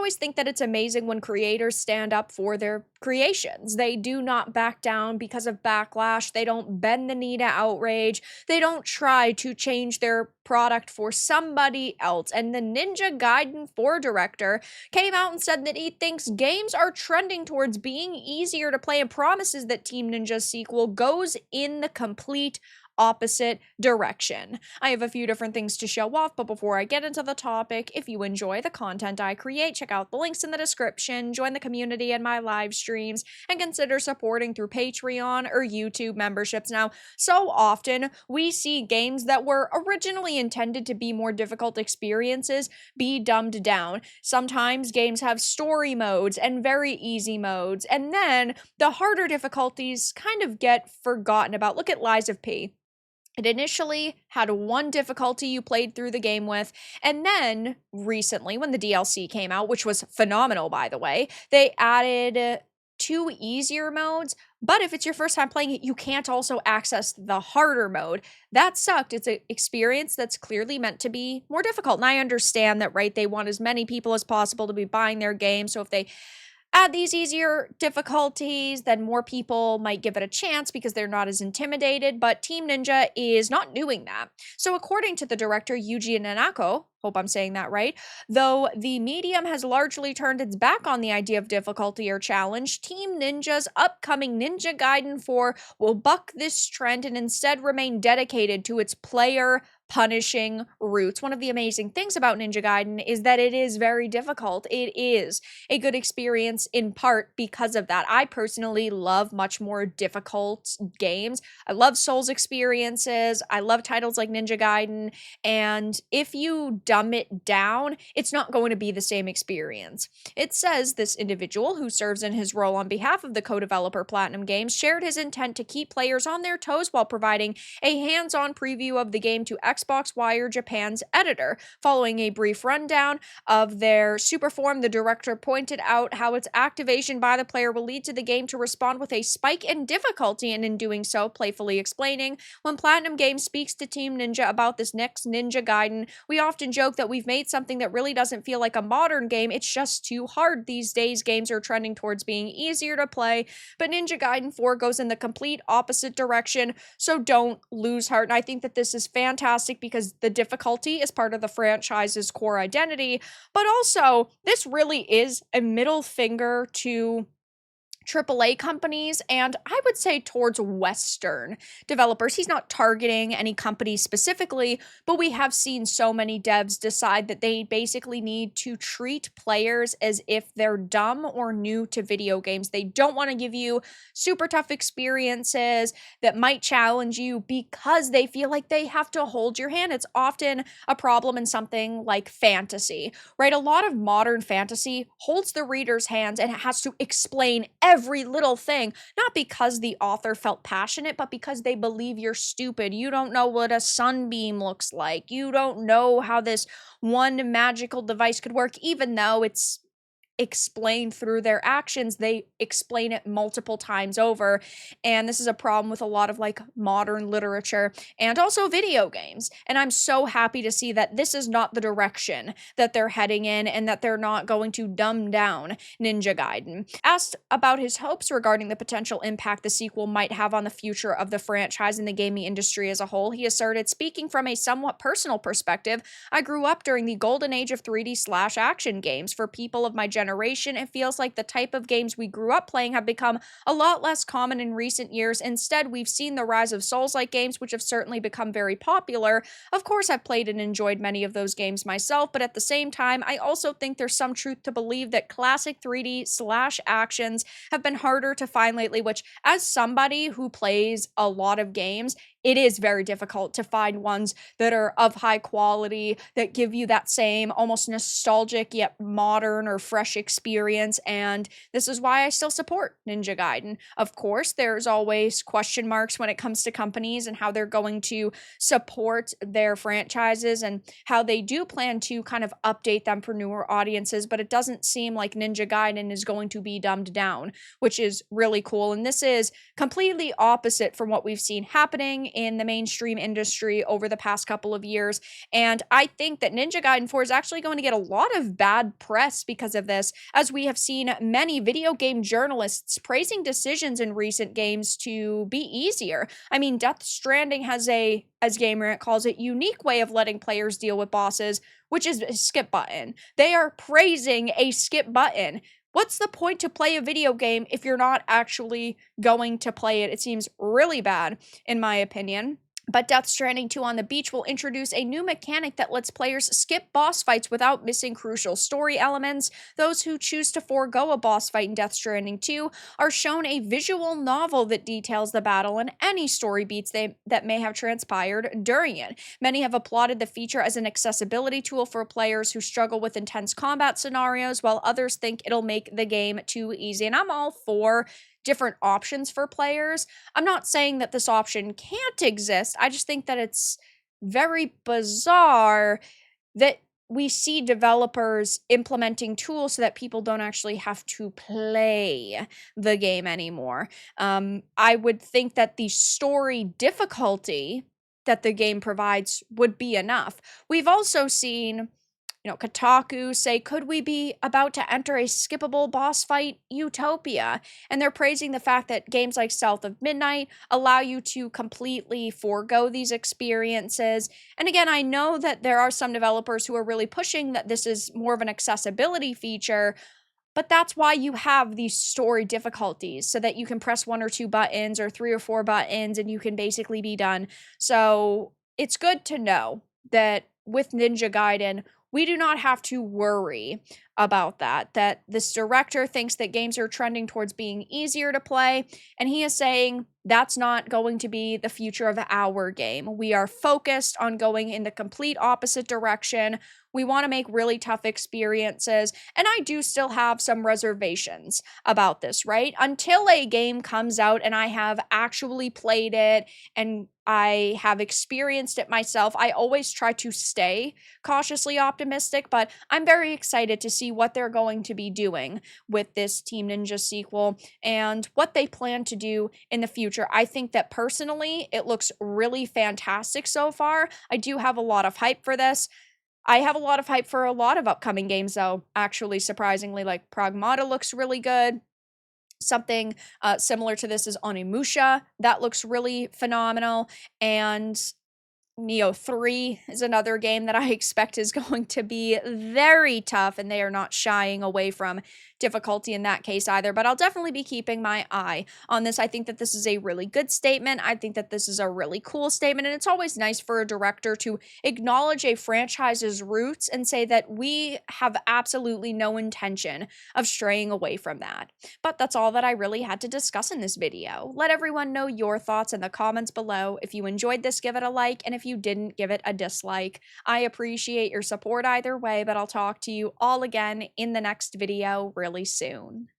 always think that it's amazing when creators stand up for their creations. They do not back down because of backlash. They don't bend the knee to outrage. They don't try to change their product for somebody else. And the Ninja Gaiden 4 director came out and said that he thinks games are trending towards being easier to play and promises that Team Ninja's sequel goes in the complete opposite direction. I have a few different things to show off, but before I get into the topic, if you enjoy the content I create, check out the links in the description, join the community and my live streams, and consider supporting through Patreon or YouTube memberships. Now, so often we see games that were originally intended to be more difficult experiences be dumbed down. Sometimes games have story modes and very easy modes, and then the harder difficulties kind of get forgotten about. Look at Lies of P. It initially had one difficulty you played through the game with, and then recently, when the DLC came out, which was phenomenal, by the way, they added 2 easier modes. But if it's your first time playing it, you can't also access the harder mode. That sucked. It's an experience that's clearly meant to be more difficult. And I understand that, right? They want as many people as possible to be buying their game. So if they add these easier difficulties, then more people might give it a chance because they're not as intimidated, but Team Ninja is not doing that. So according to the director Yuji Nanako, hope I'm saying that right, though the medium has largely turned its back on the idea of difficulty or challenge, Team Ninja's upcoming Ninja Gaiden 4 will buck this trend and instead remain dedicated to its player punishing roots. One of the amazing things about Ninja Gaiden is that it is very difficult. It is a good experience in part because of that. I personally love much more difficult games. I love Souls experiences. I love titles like Ninja Gaiden. And if you dumb it down, it's not going to be the same experience. It says this individual, who serves in his role on behalf of the co-developer Platinum Games, shared his intent to keep players on their toes while providing a hands-on preview of the game to Xbox Wire Japan's editor. Following a brief rundown of their super form, the director pointed out how its activation by the player will lead to the game to respond with a spike in difficulty, and in doing so, playfully explaining, when Platinum Games speaks to Team Ninja about this next Ninja Gaiden, we often joke that we've made something that really doesn't feel like a modern game. It's just too hard. These days, games are trending towards being easier to play, but Ninja Gaiden 4 goes in the complete opposite direction, so don't lose heart. And I think that this is fantastic because the difficulty is part of the franchise's core identity, but also this really is a middle finger to AAA companies, and I would say towards Western developers. He's not targeting any company specifically, but we have seen so many devs decide that they basically need to treat players as if they're dumb or new to video games. They don't want to give you super tough experiences that might challenge you because they feel like they have to hold your hand. It's often a problem in something like fantasy, right? A lot of modern fantasy holds the reader's hands and it has to explain every little thing, not because the author felt passionate, but because they believe you're stupid. You don't know what a sunbeam looks like. You don't know how this one magical device could work, even though it's explained through their actions. They explain it multiple times over, and this is a problem with a lot of like modern literature and also video games. And I'm so happy to see that this is not the direction that they're heading in and that they're not going to dumb down Ninja Gaiden. Asked about his hopes regarding the potential impact the sequel might have on the future of the franchise and the gaming industry as a whole, he asserted, speaking from a somewhat personal perspective, I grew up during the golden age of 3D/action games. For people of my generation, it feels like the type of games we grew up playing have become a lot less common in recent years. Instead, we've seen the rise of Souls-like games, which have certainly become very popular. Of course, I've played and enjoyed many of those games myself, but at the same time, I also think there's some truth to believe that classic 3D/actions have been harder to find lately, which, as somebody who plays a lot of games, it is very difficult to find ones that are of high quality, that give you that same almost nostalgic yet modern or fresh experience, and this is why I still support Ninja Gaiden. Of course, there's always question marks when it comes to companies and how they're going to support their franchises and how they do plan to kind of update them for newer audiences, but it doesn't seem like Ninja Gaiden is going to be dumbed down, which is really cool, and this is completely opposite from what we've seen happening in the mainstream industry over the past couple of years. And I think that Ninja Gaiden 4 is actually going to get a lot of bad press because of this, as we have seen many video game journalists praising decisions in recent games to be easier. I mean, Death Stranding has a, as Gamerant calls it, unique way of letting players deal with bosses, which is a skip button. They are praising a skip button. What's the point to play a video game if you're not actually going to play it? It seems really bad, in my opinion. But Death Stranding 2 on the Beach will introduce a new mechanic that lets players skip boss fights without missing crucial story elements. Those who choose to forego a boss fight in Death Stranding 2 are shown a visual novel that details the battle and any story beats that may have transpired during it. Many have applauded the feature as an accessibility tool for players who struggle with intense combat scenarios, while others think it'll make the game too easy. And I'm all for different options for players. I'm not saying that this option can't exist. I just think that it's very bizarre that we see developers implementing tools so that people don't actually have to play the game anymore. I would think that the story difficulty that the game provides would be enough. We've also seen Kotaku say, could we be about to enter a skippable boss fight utopia? And they're praising the fact that games like South of Midnight allow you to completely forego these experiences. And again, I know that there are some developers who are really pushing that this is more of an accessibility feature, but that's why you have these story difficulties, so that you can press 1 or 2 buttons or 3 or 4 buttons and you can basically be done. So it's good to know that with Ninja Gaiden, we do not have to worry about that this director thinks that games are trending towards being easier to play, and he is saying that's not going to be the future of our game. We are focused on going in the complete opposite direction. We want to make really tough experiences, and I do still have some reservations about this, right? Until a game comes out and I have actually played it and I have experienced it myself, I always try to stay cautiously optimistic, but I'm very excited to see what they're going to be doing with this Team Ninja sequel and what they plan to do in the future. I think that personally, it looks really fantastic so far. I do have a lot of hype for this. I have a lot of hype for a lot of upcoming games, though, actually, surprisingly. Like, Pragmata looks really good. Something similar to this is Onimusha. That looks really phenomenal. And Neo 3 is another game that I expect is going to be very tough, and they are not shying away from difficulty in that case either, but I'll definitely be keeping my eye on this. I think that this is a really good statement. I think that this is a really cool statement, and it's always nice for a director to acknowledge a franchise's roots and say that we have absolutely no intention of straying away from that. But that's all that I really had to discuss in this video. Let everyone know your thoughts in the comments below. If you enjoyed this, give it a like, and if you didn't, give it a dislike. I appreciate your support either way, but I'll talk to you all again in the next video really soon.